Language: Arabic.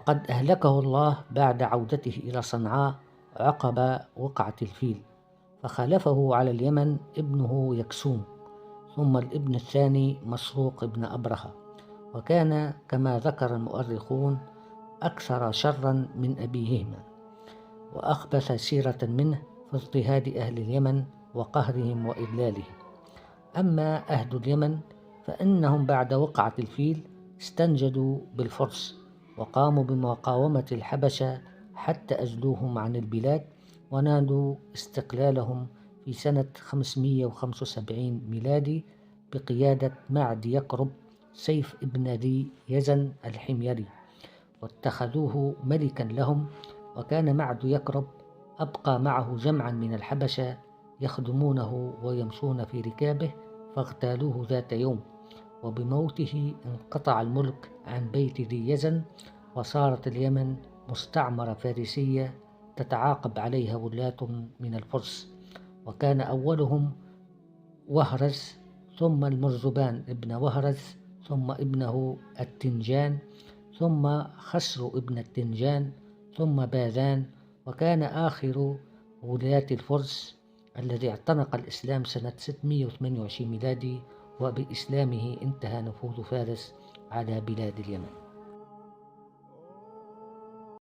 وقد أهلكه الله بعد عودته إلى صنعاء عقب وقعة الفيل، فخلفه على اليمن ابنه يكسوم، ثم الابن الثاني مسروق ابن أبرهة، وكان كما ذكر المؤرخون أكثر شرا من أبيهما، وأخبث سيرة منه في اضطهاد أهل اليمن وقهرهم وإذلالهم. أما أهل اليمن فإنهم بعد وقعة الفيل استنجدوا بالفرس، وقاموا بمقاومة الحبشة حتى أجلوهم عن البلاد، ونالوا استقلالهم في سنة 575 ميلادي بقيادة معد يقرب سيف ابن ذي يزن الحميري، واتخذوه ملكا لهم. وكان معد يقرب أبقى معه جمعا من الحبشة يخدمونه ويمشون في ركابه، فاغتالوه ذات يوم، وبموته انقطع الملك عن بيت ذي يزن، وصارت اليمن مستعمرة فارسية تتعاقب عليها ولاة من الفرس، وكان أولهم وهرز، ثم المرزبان ابن وهرز، ثم ابنه التنجان، ثم خسر ابن التنجان، ثم باذان. وكان آخر ولاة الفرس الذي اعتنق الإسلام سنة 628 ميلادي، وبإسلامه انتهى نفوذ فارس على بلاد اليمن.